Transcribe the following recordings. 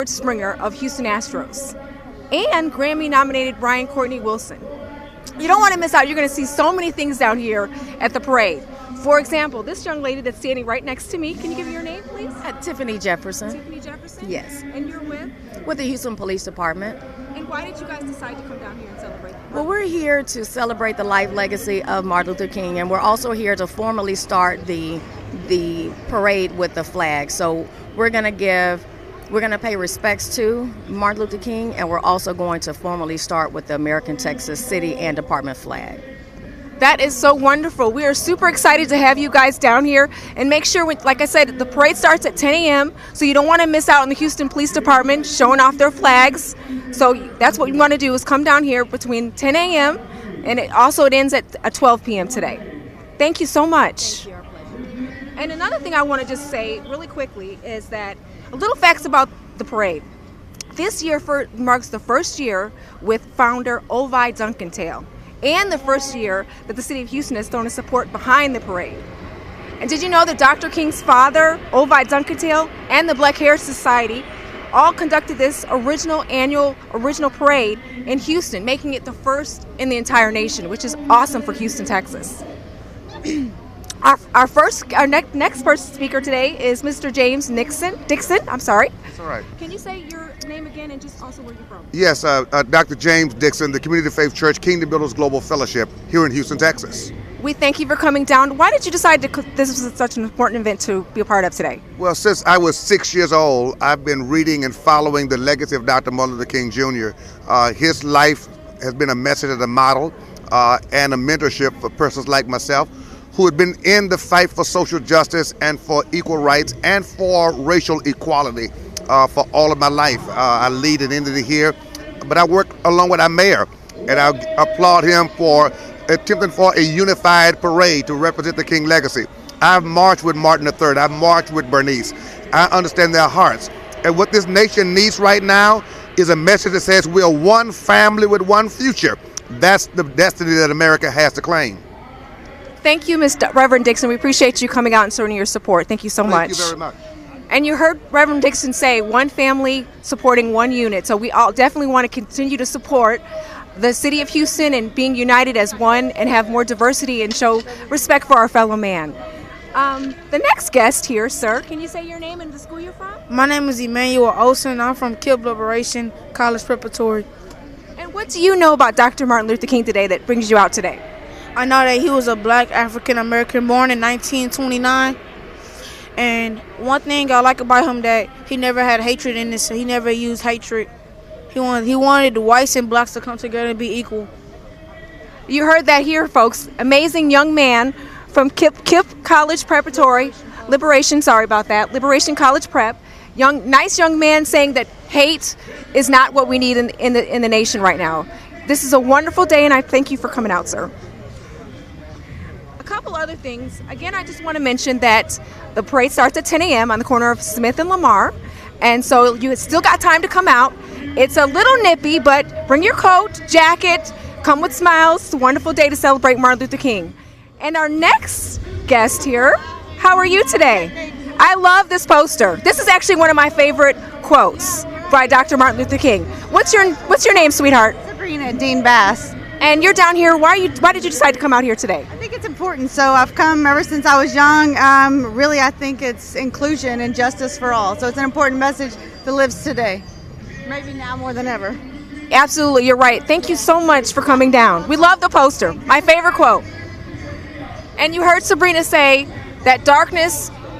Springer of Houston Astros, and Grammy-nominated Brian Courtney Wilson. You don't want to miss out. You're going to see so many things down here at the parade. For example, this young lady that's standing right next to me, can you give me your name, please? Tiffany Jefferson. Tiffany Jefferson? Yes. And you're with? With the Houston Police Department. And why did you guys decide to come down here and celebrate? Well, we're here to celebrate the life legacy of Martin Luther King, and we're also here to formally start the parade with the flag. So we're going to pay respects to Martin Luther King, and we're also going to formally start with the American Texas City and Department flag. That is so wonderful. We are super excited to have you guys down here, and make sure, like I said, the parade starts at 10 a.m., so you don't want to miss out on the Houston Police Department showing off their flags. So that's what you want to do, is come down here between 10 a.m. and it ends at 12 p.m. today. Thank you so much. Thank you, our pleasure. And another thing I want to just say really quickly is that a little facts about the parade. This year marks the first year with founder Ovi Dunkentail, and the first year that the city of Houston has thrown a support behind the parade. And did you know that Dr. King's father, Ovi Dunkentail, and the Black Heritage Society all conducted this annual parade in Houston, making it the first in the entire nation, which is awesome for Houston, Texas. Our next person speaker today is Mr. James Dixon. I'm sorry. That's all right. Can you say your name again and just also where you're from? Yes, Dr. James Dixon, the Community Faith Church Kingdom Builders Global Fellowship here in Houston, Texas. We thank you for coming down. Why did you decide this was such an important event to be a part of today? Well, since I was 6 years old, I've been reading and following the legacy of Dr. Martin Luther King Jr. His life has been a message and a model and a mentorship for persons like myself, who had been in the fight for social justice and for equal rights and for racial equality for all of my life. I lead and ended it here, but I work along with our mayor, and I applaud him for attempting for a unified parade to represent the King legacy. I've marched with Martin III, I've marched with Bernice. I understand their hearts. And what this nation needs right now is a message that says we are one family with one future. That's the destiny that America has to claim. Thank you, Reverend Dixon. We appreciate you coming out and showing your support. Thank you so much. Thank you very much. And you heard Reverend Dixon say one family supporting one unit. So we all definitely want to continue to support the city of Houston and being united as one and have more diversity and show respect for our fellow man. The next guest here, sir, can you say your name and the school you're from? My name is Emmanuel Olson. I'm from Kib Liberation College Preparatory. And what do you know about Dr. Martin Luther King today that brings you out today? I know that he was a black African American born in 1929. And one thing I like about him that he never had hatred in this. He never used hatred. He wanted the whites and blacks to come together and be equal. You heard that here, folks. Amazing young man from Kip College Preparatory, Liberation College Prep. Nice young man saying that hate is not what we need in the nation right now. This is a wonderful day, and I thank you for coming out, sir. A couple other things. Again, I just want to mention that the parade starts at 10 a.m. on the corner of Smith and Lamar, and so you still got time to come out. It's a little nippy, but bring your coat, jacket, come with smiles. It's a wonderful day to celebrate Martin Luther King. And our next guest here, how are you today? I love this poster. This is actually one of my favorite quotes by Dr. Martin Luther King. What's your name, sweetheart? Sabrina Dean Bass. And you're down here. Why did you decide to come out here today? I think it's important. So I've come ever since I was young. Really, I think it's inclusion and justice for all. So it's an important message that lives today. Maybe now more than ever. Absolutely, you're right. Thank you so much for coming down. We love the poster. My favorite quote. And you heard Sabrina say that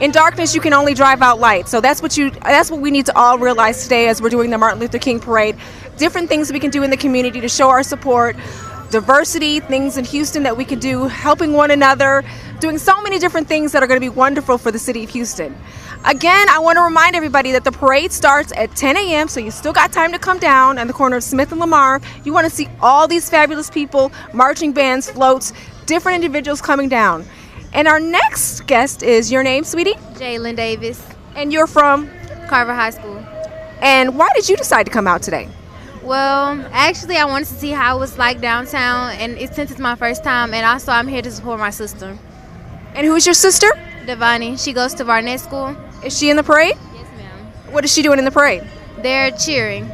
in darkness you can only drive out light. So that's what we need to all realize today as we're doing the Martin Luther King Parade. Different things we can do in the community to show our support, diversity, things in Houston that we can do, helping one another, doing so many different things that are going to be wonderful for the city of Houston. Again, I want to remind everybody that the parade starts at 10 a.m., so you still got time to come down on the corner of Smith and Lamar. You want to see all these fabulous people, marching bands, floats, different individuals coming down. And our next guest is, your name, sweetie? Jalen Davis. And you're from? Carver High School. And why did you decide to come out today? Well, actually, I wanted to see how it was like downtown, and since it's my first time, and also I'm here to support my sister. And who's your sister? Devani. She goes to Barnett School. Is she in the parade? Yes, ma'am. What is she doing in the parade? They're cheering.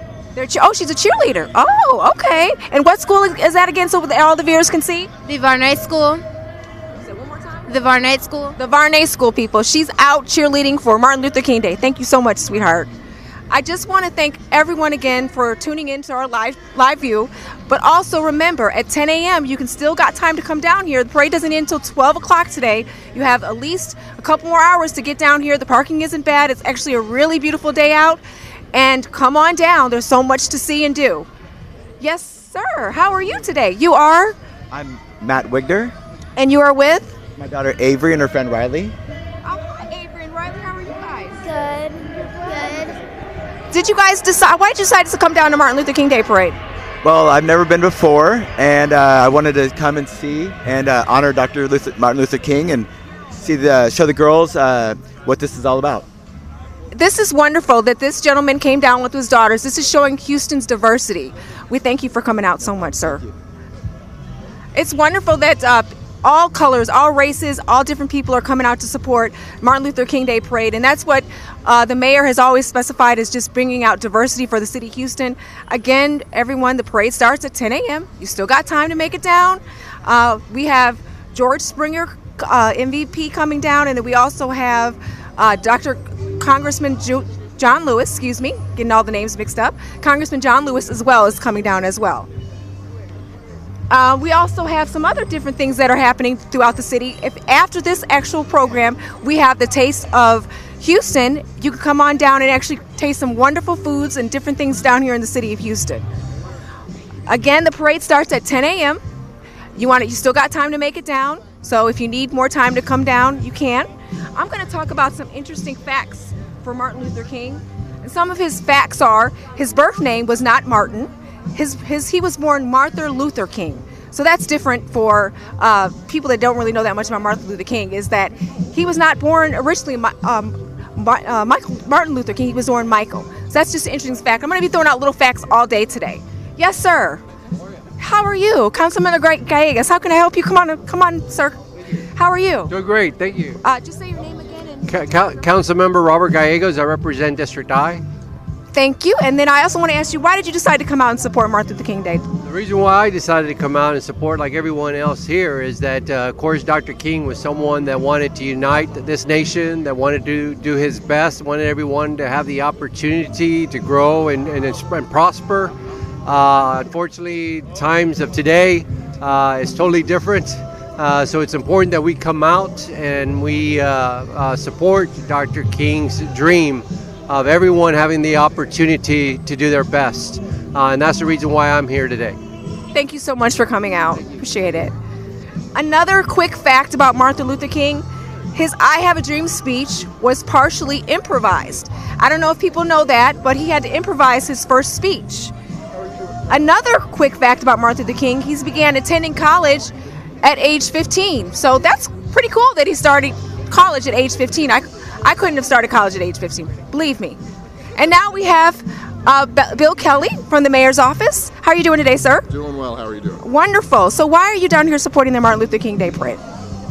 Oh, she's a cheerleader. Oh, okay. And what school is that again, so all the viewers can see? The Varney School. Say it one more time. The Varney School. The Varney School, people. She's out cheerleading for Martin Luther King Day. Thank you so much, sweetheart. I just want to thank everyone again for tuning in to our live view. But also remember, at 10 a.m., you can still got time to come down here. The parade doesn't end until 12 o'clock today. You have at least a couple more hours to get down here. The parking isn't bad. It's actually a really beautiful day out. And come on down. There's so much to see and do. Yes, sir. How are you today? You are? I'm Matt Wigner. And you are with? My daughter Avery and her friend Riley. Oh, hi, Avery and Riley. How are you guys? Good. Did you guys decide? Why did you decide to come down to Martin Luther King Day Parade? Well, I've never been before, and I wanted to come and see and honor Martin Luther King and show the girls what this is all about. This is wonderful that this gentleman came down with his daughters. This is showing Houston's diversity. We thank you for coming out so much, sir. It's wonderful that all colors, all races, all different people are coming out to support Martin Luther King Day Parade. And that's what the mayor has always specified as just bringing out diversity for the city of Houston. Again, everyone, the parade starts at 10 a.m. You still got time to make it down. We have George Springer, MVP, coming down. And then we also have Congressman John Lewis, getting all the names mixed up. Congressman John Lewis as well is coming down as well. We also have some other different things that are happening throughout the city. If after this actual program, we have the Taste of Houston, you can come on down and actually taste some wonderful foods and different things down here in the city of Houston. Again, the parade starts at 10 a.m. You still got time to make it down. So if you need more time to come down, you can. I'm going to talk about some interesting facts for Martin Luther King. And some of his facts are his birth name was not Martin. He was born Martin Luther King. So that's different for people that don't really know that much about Martin Luther King, is that he was not born originally Martin Luther King. He was born Michael. So that's just an interesting fact. I'm going to be throwing out little facts all day today. Yes, sir. How are you? Councilman Gallegos, how can I help you? Come on, sir. How are you? Doing great, thank you. Just say your name again. Councilmember Robert Gallegos, I represent District I. Thank you. And then I also want to ask you, why did you decide to come out and support Martin Luther King Day? The reason why I decided to come out and support, like everyone else here, is that, of course, Dr. King was someone that wanted to unite this nation, that wanted to do his best, wanted everyone to have the opportunity to grow and prosper. Unfortunately, times of today is totally different. So it's important that we come out and we support Dr. King's dream of everyone having the opportunity to do their best. And that's the reason why I'm here today. Thank you so much for coming out. Appreciate it. Another quick fact about Martin Luther King, his I Have a Dream speech was partially improvised. I don't know if people know that, but he had to improvise his first speech. Another quick fact about Martin Luther King, he began attending college at age 15. So that's pretty cool that he started college at age 15. I couldn't have started college at age 15, believe me. And now we have Bill Kelly from the mayor's office. How are you doing today, sir? Doing well. How are you doing? Wonderful. So why are you down here supporting the Martin Luther King Day Parade?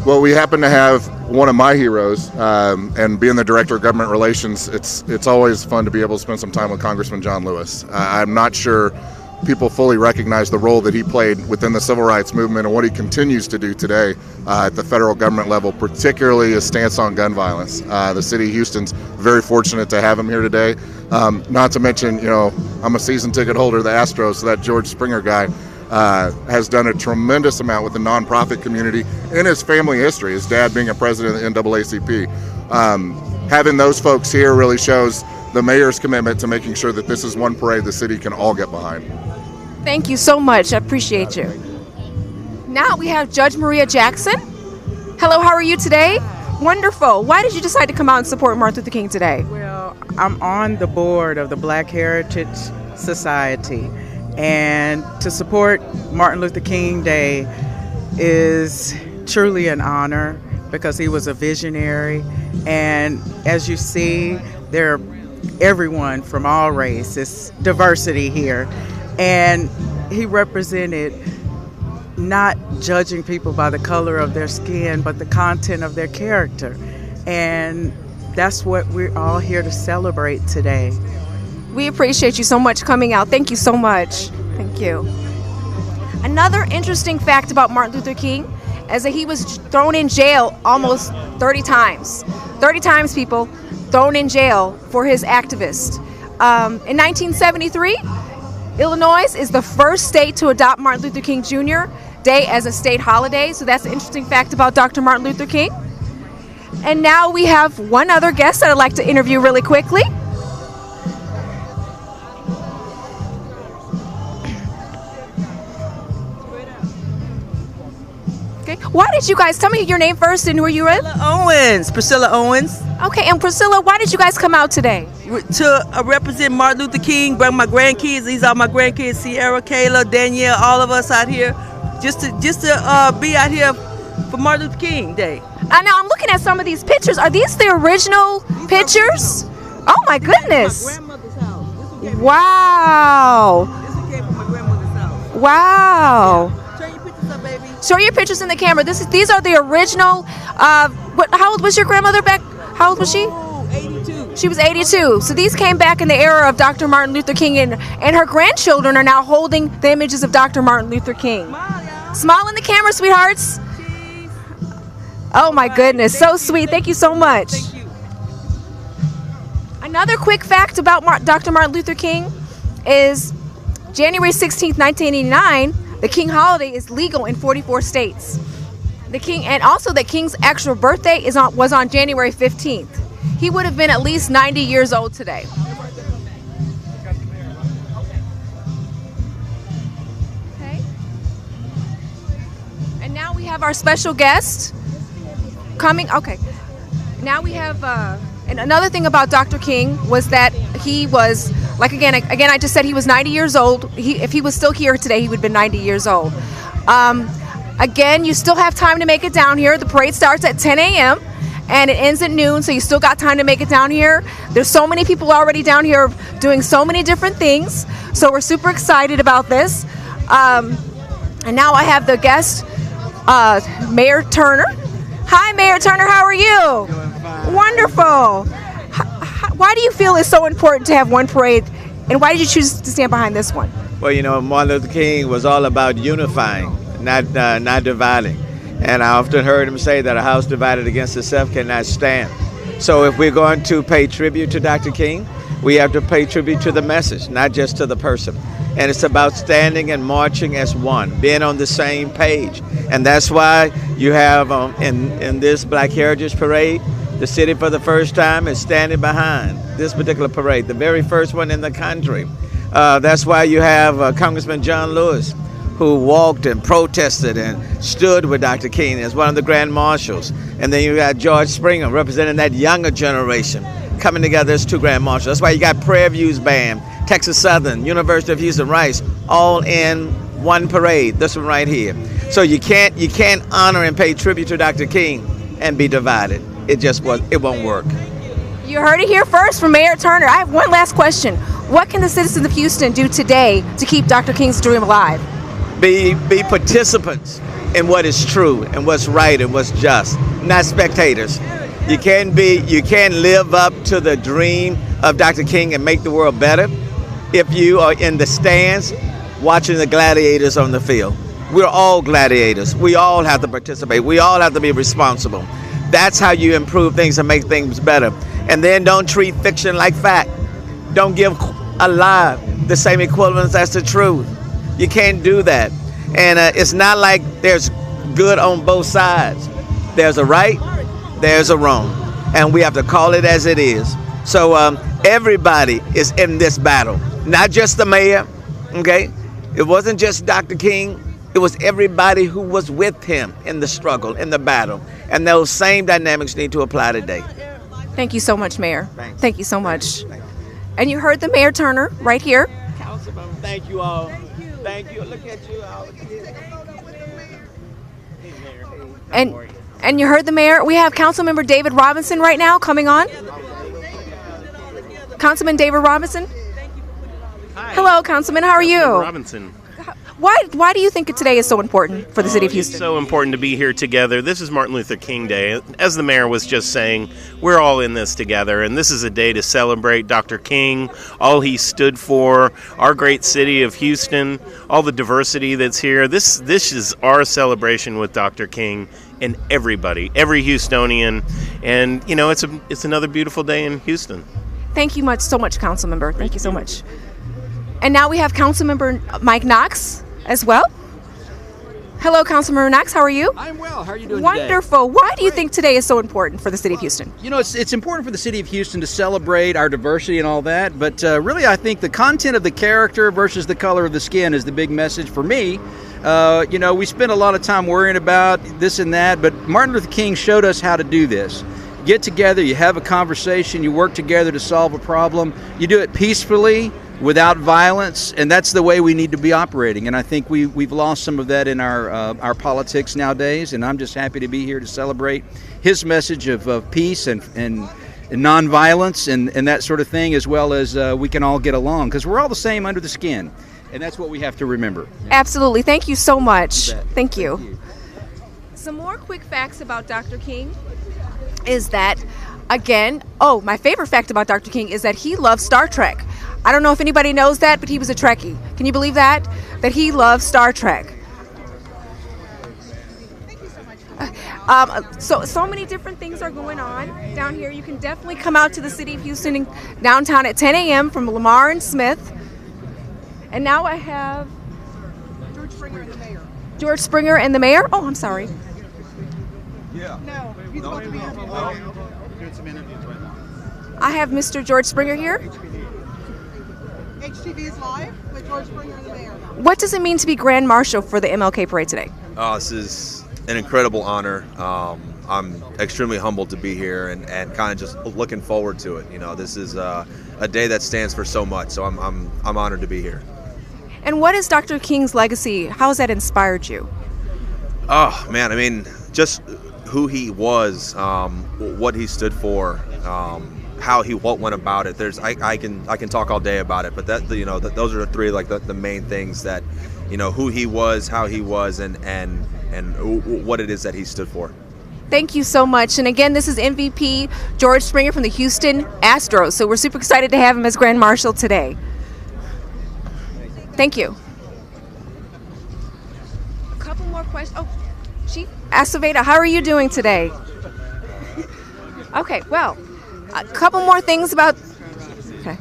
Well, we happen to have one of my heroes, and being the director of government relations, it's always fun to be able to spend some time with Congressman John Lewis. I'm not sure people fully recognize the role that he played within the civil rights movement and what he continues to do today at the federal government level, particularly his stance on gun violence. The city of Houston's very fortunate to have him here today. Not to mention, I'm a season ticket holder of the Astros, so that George Springer guy has done a tremendous amount with the nonprofit community in his family history, his dad being a president of the NAACP. Having those folks here really shows the mayor's commitment to making sure that this is one parade the city can all get behind. Thank you so much. I appreciate you. Now we have Judge Maria Jackson. Hello, how are you today? Wonderful. Why did you decide to come out and support Martin Luther King today? Well, I'm on the board of the Black Heritage Society, and to support Martin Luther King Day is truly an honor because he was a visionary, and as you see, there are everyone from all races, diversity here, and he represented not judging people by the color of their skin, but the content of their character, and that's what we're all here to celebrate today. We appreciate you so much coming out. Thank you so much. Thank you. Another interesting fact about Martin Luther King is that he was thrown in jail almost 30 times. 30 times, people, thrown in jail for his activist. In 1973, Illinois is the first state to adopt Martin Luther King Jr. Day as a state holiday. So that's an interesting fact about Dr. Martin Luther King. And now we have one other guest that I'd like to interview really quickly. Okay. Why did you guys tell me your name first and who are you with? Priscilla Owens. Okay, and Priscilla, why did you guys come out today? To represent Martin Luther King, bring my grandkids. These are my grandkids: Sierra, Kayla, Danielle, all of us out here, just to be out here for Martin Luther King Day. Now I'm looking at some of these pictures. Are these the original pictures? Oh my goodness! My grandmother's house. This one Wow! came from my grandmother's house. Wow! Turn your pictures up, baby. Show your pictures in the camera. These are the original. How old was your grandmother back? How old was she? Oh, 82. She was 82. So these came back in the era of Dr. Martin Luther King, and her grandchildren are now holding the images of Dr. Martin Luther King. Smile in the camera, sweethearts. Cheese. Oh my goodness, so sweet. Thank you so much. Thank you. Another quick fact about Dr. Martin Luther King is January 16th, 1989, the King holiday is legal in 44 states. The King, and also the King's actual birthday was on January 15th. He would have been at least 90 years old today. Okay. And now we have our special guest coming. Okay. Now we have, and another thing about Dr. King was that he was, like again, I just said he was 90 years old. If he was still here today, he would have been 90 years old. Again, you still have time to make it down here. The parade starts at 10 a.m. and it ends at noon, so you still got time to make it down here. There's so many people already down here doing so many different things, so we're super excited about this. And now I have the guest, Mayor Turner. Hi, Mayor Turner, how are you? Doing fine. Wonderful. Why do you feel it's so important to have one parade, and why did you choose to stand behind this one? Well, you know, Martin Luther King was all about unifying, not dividing. And I often heard him say that a house divided against itself cannot stand. So if we're going to pay tribute to Dr. King, we have to pay tribute to the message, not just to the person. And it's about standing and marching as one, being on the same page. And that's why you have in this Black Heritage Parade, the city for the first time is standing behind this particular parade, the very first one in the country. That's why you have Congressman John Lewis, who walked and protested and stood with Dr. King as one of the Grand Marshals. And then you got George Springer representing that younger generation coming together as two Grand Marshals. That's why you got Prairie View's band, Texas Southern, University of Houston Rice, all in one parade, this one right here. So you can't honor and pay tribute to Dr. King and be divided. It won't work. You heard it here first from Mayor Turner. I have one last question. What can the citizens of Houston do today to keep Dr. King's dream alive? Be participants in what is true and what's right and what's just, not spectators. You can't live up to the dream of Dr. King and make the world better if you are in the stands watching the gladiators on the field. We're all gladiators. We all have to participate. We all have to be responsible. That's how you improve things and make things better. And then don't treat fiction like fact. Don't give a lie the same equivalence as the truth. You can't do that. And it's not like there's good on both sides. There's a right, there's a wrong. And we have to call it as it is. So everybody is in this battle, not just the mayor, okay? It wasn't just Dr. King. It was everybody who was with him in the struggle, in the battle. And those same dynamics need to apply today. Thank you so much, Mayor. Thanks. Thank you so much. And you heard the Mayor Turner right here. Councilman, thank you all. Thank you. Look at you all. And you heard the mayor. We have Councilmember David Robinson right now coming on. Councilman David Robinson. Hi. Hello, Councilman. How are you? Robinson. Why do you think today is so important for the city of Houston? It's so important to be here together. This is Martin Luther King Day. As the mayor was just saying, we're all in this together, and this is a day to celebrate Dr. King, all he stood for, our great city of Houston, all the diversity that's here. This is our celebration with Dr. King and everybody, every Houstonian, and you know, it's another beautiful day in Houston. Thank you so much, council member. Thank you so much. And now we have council member Mike Knox as well. Hello, Councilmember Knox. How are you? I'm well. How are you doing Wonderful. today? Why do you think today is so important for the city of Houston? You know, it's important for the city of Houston to celebrate our diversity and all that, but really I think the content of the character versus the color of the skin is the big message for me. You know, we spend a lot of time worrying about this and that, but Martin Luther King showed us how to do this. Get together, you have a conversation, you work together to solve a problem, you do it peacefully, without violence, and that's the way we need to be operating. And I think we've lost some of that in our politics nowadays, and I'm just happy to be here to celebrate his message of peace and nonviolence and that sort of thing, as well as we can all get along, because we're all the same under the skin, and that's what we have to remember. Absolutely. Thank you so much. Thank you. Some more quick facts about Dr. King is that, again, my favorite fact about Dr. King is that he loved Star Trek. I don't know if anybody knows that, but he was a Trekkie. Can you believe that? That he loved Star Trek. Thank you so much. So many different things are going on down here. You can definitely come out to the city of Houston downtown at 10 a.m. from Lamar and Smith. And now I have George Springer and the mayor. George Springer and the mayor? Oh, I'm sorry. Yeah. No, he's about to be here. Doing some interviews right now. I have Mr. George Springer here. HTV is live with George Springer and the mayor. What does it mean to be Grand Marshal for the MLK Parade today? This is an incredible honor. I'm extremely humbled to be here and kind of just looking forward to it. You know, this is a day that stands for so much, so I'm honored to be here. And what is Dr. King's legacy? How has that inspired you? Oh man, I mean, just who he was, what he stood for, how he went about it. I can talk all day about it, but those are the three the main things that, who he was, how he was, and what it is that he stood for. Thank you so much. And again, this is MVP George Springer from the Houston Astros. So we're super excited to have him as Grand Marshal today. Thank you. A couple more questions. Oh, Chief Aceveda, how are you doing today? Okay, well, a couple more things about. Okay.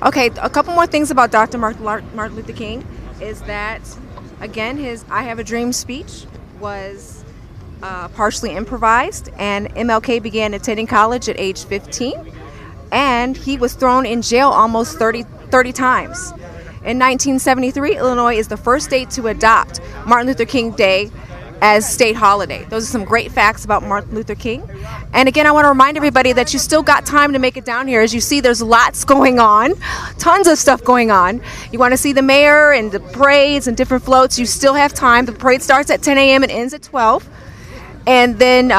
Okay, a couple more things about Dr. Martin Luther King is that, again, his I Have a Dream speech was partially improvised, and MLK began attending college at age 15, and he was thrown in jail almost 30 times. In 1973, Illinois is the first state to adopt Martin Luther King Day as state holiday. Those are some great facts about Martin Luther King. And again, I want to remind everybody that you still got time to make it down here. As you see, there's lots going on, tons of stuff going on. You want to see the mayor and the parades and different floats, you still have time. The parade starts at 10 a.m. and ends at 12. And then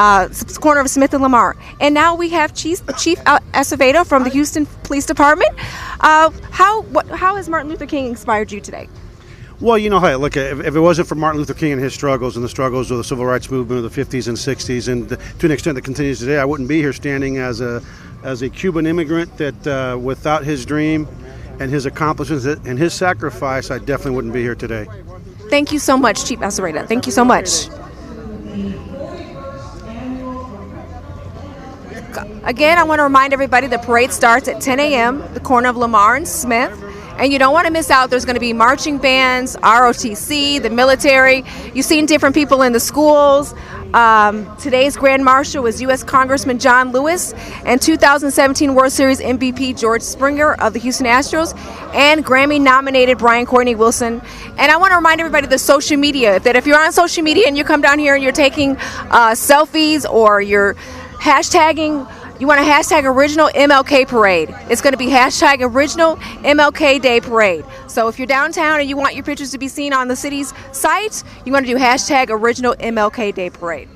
corner of Smith and Lamar. And now we have Chief Aceveda from the Houston Police Department. How has Martin Luther King inspired you today? Well, hey, look, if it wasn't for Martin Luther King and his struggles and the struggles of the civil rights movement of the 50s and 60s, and to an extent that continues today, I wouldn't be here standing as a Cuban immigrant that without his dream and his accomplishments and his sacrifice, I definitely wouldn't be here today. Thank you so much, Chief Aceveda. Thank you so much. Again, I want to remind everybody the parade starts at 10 a.m., the corner of Lamar and Smith. And you don't want to miss out. There's going to be marching bands, ROTC, the military. You've seen different people in the schools. Today's Grand Marshal was U.S. Congressman John Lewis and 2017 World Series MVP George Springer of the Houston Astros and Grammy-nominated Brian Courtney Wilson. And I want to remind everybody the social media, that if you're on social media and you come down here and you're taking selfies or you're hashtagging You want to hashtag Original MLK Parade. It's going to be hashtag Original MLK Day Parade. So if you're downtown and you want your pictures to be seen on the city's site, you want to do hashtag Original MLK Day Parade.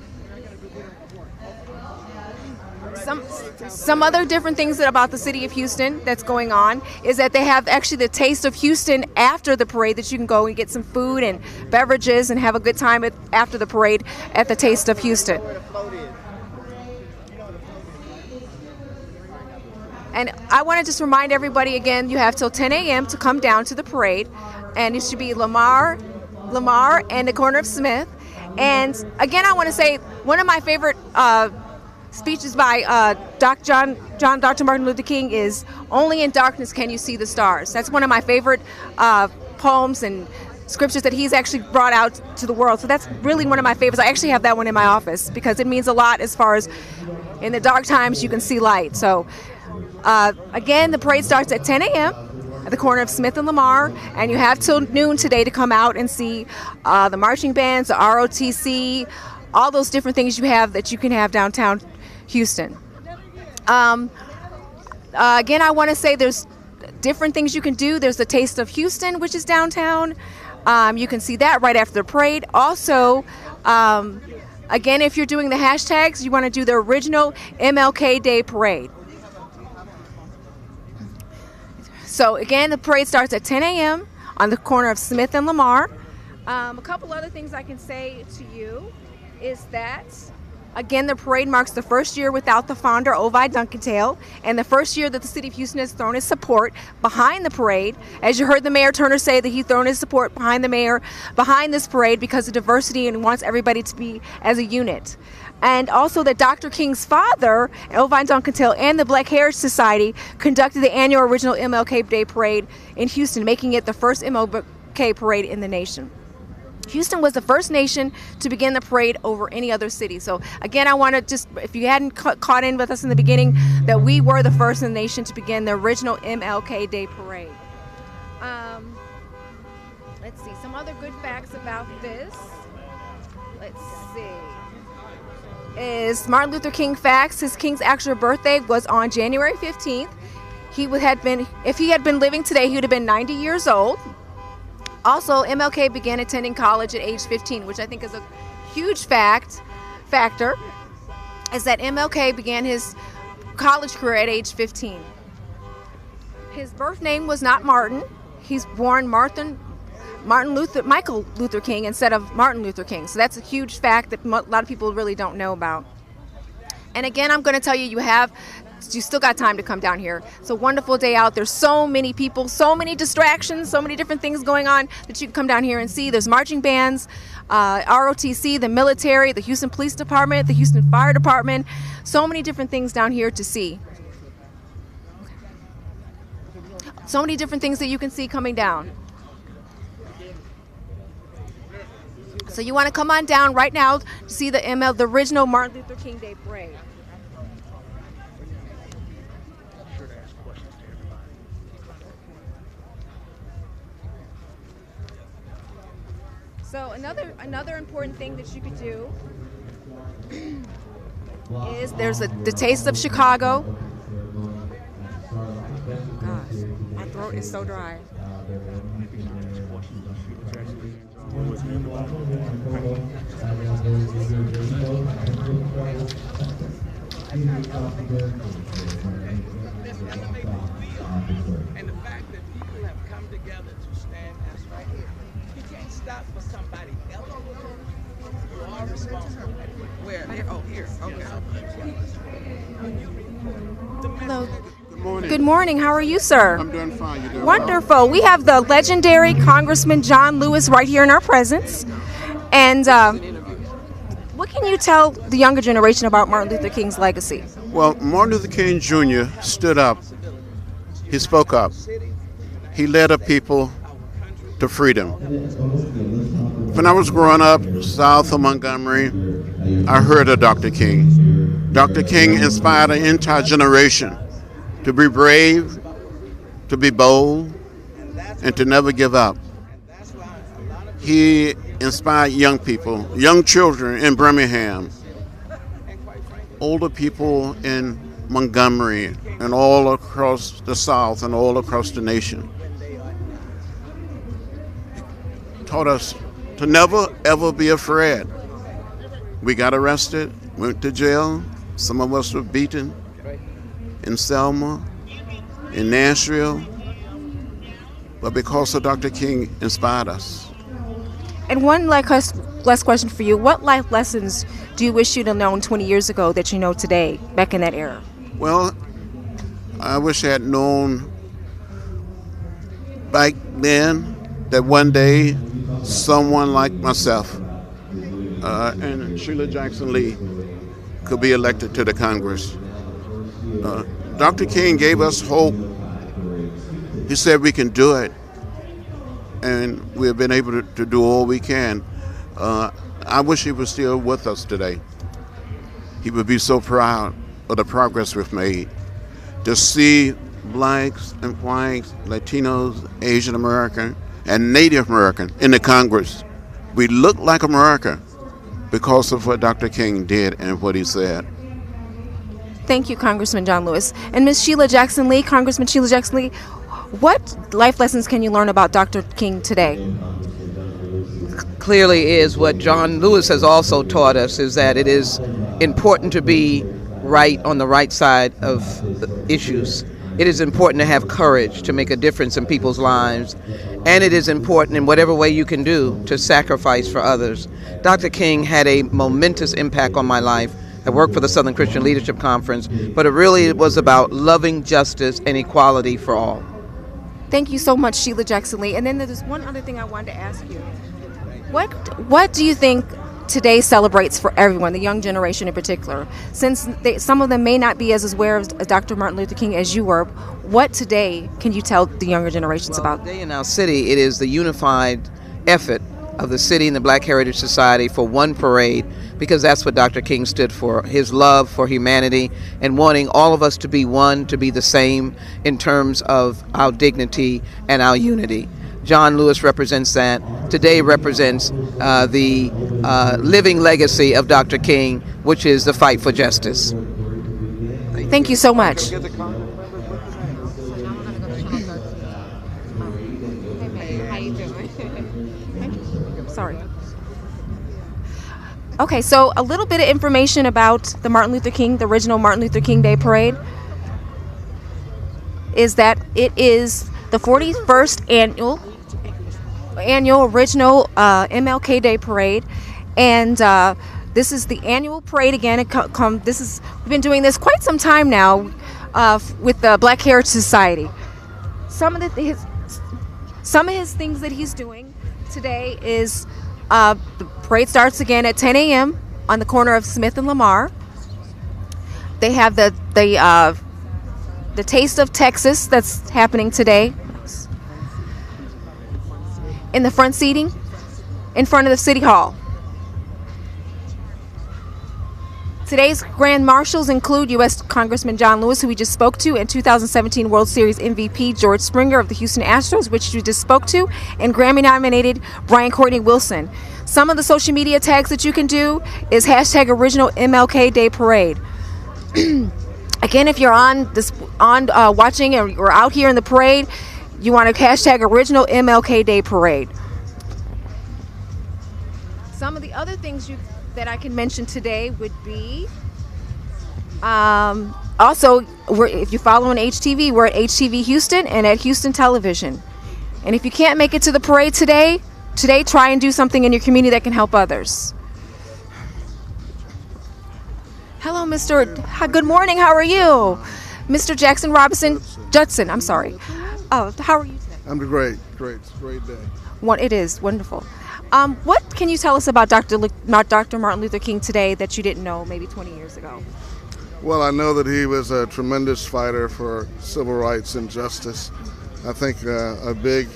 Some other different things about the city of Houston that's going on is that they have actually the Taste of Houston after the parade, that you can go and get some food and beverages and have a good time after the parade at the Taste of Houston. And I want to just remind everybody again, you have till 10 a.m. to come down to the parade, and it should be Lamar and the corner of Smith. And again, I want to say one of my favorite speeches by Dr. Martin Luther King is "Only in darkness can you see the stars." That's one of my favorite poems and scriptures that he's actually brought out to the world. So that's really one of my favorites. I actually have that one in my office because it means a lot as far as in the dark times you can see light. So again, the parade starts at 10 a.m. at the corner of Smith and Lamar, and you have till noon today to come out and see the marching bands, the ROTC, all those different things you have that you can have downtown Houston. Again, I want to say there's different things you can do. There's the Taste of Houston, which is downtown. You can see that right after the parade. Also, again, if you're doing the hashtags, you want to do the Original MLK Day Parade. So again, the parade starts at 10 a.m. on the corner of Smith and Lamar. A couple other things I can say to you is that, again, the parade marks the first year without the founder, Ovi Dunkentale, and the first year that the city of Houston has thrown its support behind the parade. As you heard the Mayor Turner say, that he's thrown his support behind this parade because of diversity and wants everybody to be as a unit. And also that Dr. King's father, Ovi Dunkentale, and the Black Heritage Society conducted the annual Original MLK Day Parade in Houston, making it the first MLK parade in the nation. Houston was the first nation to begin the parade over any other city. So again, I want to just, if you hadn't caught in with us in the beginning, that we were the first in the nation to begin the original MLK Day Parade. Let's see, some other good facts about this. Let's see. Is Martin Luther King facts. His King's actual birthday was on January 15th. If he had been living today, he would have been 90 years old. Also, MLK began attending college at age 15, which I think is a huge factor, is that MLK began his college career at age 15. His birth name was not Martin. He's born Michael Luther King instead of Martin Luther King. So that's a huge fact that a lot of people really don't know about. And again, I'm going to tell you, you still got time to come down here. It's a wonderful day out. There's so many people, so many distractions, so many different things going on that you can come down here and see. There's marching bands, ROTC, the military, the Houston Police Department, the Houston Fire Department, so many different things down here to see. So many different things that you can see coming down. So you want to come on down right now to see the original Martin Luther King Day Parade. So another important thing that you could do is there's the Taste of Chicago. Gosh, my throat is so dry. And the fact that people have come together to stand us right here. You can't stop for somebody else. You are responsible. Where? Oh, here. Okay. Hello. Good morning. Good morning. How are you, sir? I'm doing fine. You're doing Wonderful. well. We have the legendary Congressman John Lewis right here in our presence. And what can you tell the younger generation about Martin Luther King's legacy? Well, Martin Luther King Jr. stood up. He spoke up. He led a people to freedom. When I was growing up south of Montgomery, I heard of Dr. King. Dr. King inspired an entire generation to be brave, to be bold, and to never give up. He inspired young people, young children in Birmingham, older people in Montgomery, and all across the South and all across the nation. Taught us to never, ever be afraid. We got arrested, went to jail. Some of us were beaten in Selma, in Nashville. But because of Dr. King inspired us. And one last question for you. What life lessons do you wish you'd have known 20 years ago that you know today, back in that era? Well, I wish I had known back then that one day someone like myself and Sheila Jackson Lee could be elected to the Congress. Dr. King gave us hope. He said we can do it, and we have been able to do all we can. I wish he was still with us today. He would be so proud of the progress we've made. To see blacks and whites, Latinos, Asian American, and Native American in the Congress. We look like America because of what Dr. King did and what he said. Thank you, Congressman John Lewis. And Ms. Sheila Jackson Lee, Congressman Sheila Jackson Lee, what life lessons can you learn about Dr. King today? Clearly is what John Lewis has also taught us, is that it is important to be right on the right side of the issues. It is important to have courage to make a difference in people's lives, and it is important in whatever way you can do to sacrifice for others. Dr. King had a momentous impact on my life. I worked for the Southern Christian Leadership Conference, but it really was about loving justice and equality for all. Thank you so much, Sheila Jackson Lee. And then there's one other thing I wanted to ask you. What do you think today celebrates for everyone, the young generation in particular? Since some of them may not be as aware of Dr. Martin Luther King as you were, what today can you tell the younger generations about? Today in our city, it is the unified effort of the city and the Black Heritage Society for one parade, because that's what Dr. King stood for, his love for humanity and wanting all of us to be one, to be the same in terms of our dignity and our unity. John Lewis represents that. Today represents the living legacy of Dr. King, which is the fight for justice. Thank you so much. Sorry. Okay, so a little bit of information about the Martin Luther King, the original Martin Luther King Day Parade, is that it is the 41st annual original MLK Day Parade, and this is the annual parade again. We've been doing this quite some time now with the Black Heritage Society. Some of his things that he's doing today is the parade starts again at 10 a.m. on the corner of Smith and Lamar. They have the Taste of Texas that's happening today in the front seating in front of the City Hall. Today's Grand Marshals include U.S. Congressman John Lewis, who we just spoke to, and 2017 World Series MVP George Springer of the Houston Astros, which we just spoke to, and Grammy-nominated Brian Courtney Wilson. Some of the social media tags that you can do is hashtag original MLK Day Parade. Again, if you're watching or you're out here in the parade, you want to hashtag original MLK Day Parade. Some of the other things that I can mention today would be also, if you follow on HTV, we're at HTV Houston and at Houston Television. And if you can't make it to the parade today, try and do something in your community that can help others. Hello, good morning, how are you? Mr. Judson, I'm sorry. How are you today? I'm great. It's a great day. It is wonderful. What can you tell us about Dr. Martin Luther King today that you didn't know maybe 20 years ago? Well, I know that he was a tremendous fighter for civil rights and justice. I think a big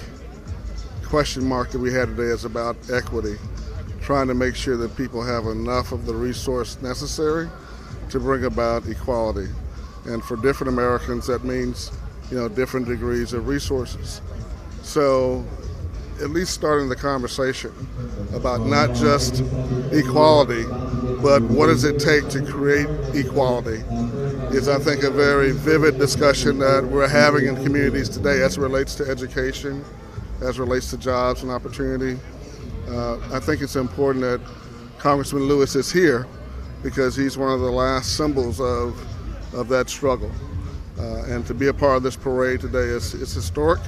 question mark that we had today is about equity, trying to make sure that people have enough of the resource necessary to bring about equality. And for different Americans, that means different degrees of resources. So at least starting the conversation about not just equality, but what does it take to create equality? is, I think, a very vivid discussion that we're having in communities today as it relates to education, as it relates to jobs and opportunity. I think it's important that Congressman Lewis is here because he's one of the last symbols of that struggle. And to be a part of this parade today is historic,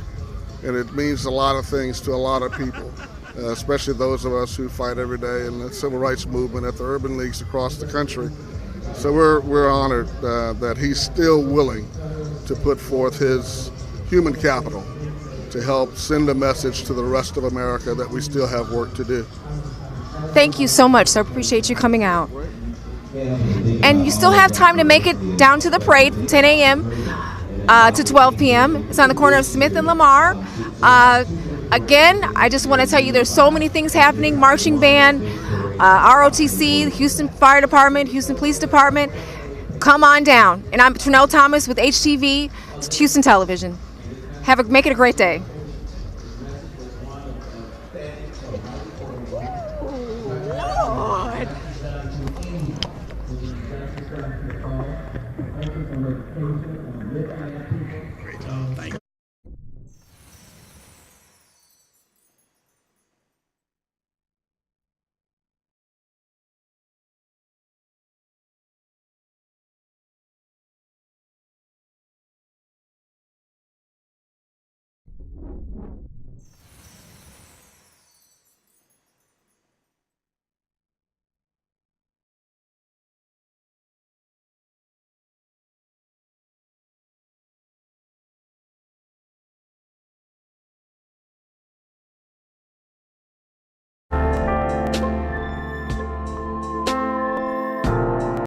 and it means a lot of things to a lot of people, especially those of us who fight every day in the civil rights movement at the urban leagues across the country. So we're honored that he's still willing to put forth his human capital to help send a message to the rest of America that we still have work to do. Thank you so much, sir. Appreciate you coming out. And you still have time to make it down to the parade from 10 a.m. To 12 p.m. It's on the corner of Smith and Lamar. Again, I just want to tell you there's so many things happening. Marching band, ROTC, Houston Fire Department, Houston Police Department. Come on down. And I'm Trinelle Thomas with HTV Houston Television. Make it a great day.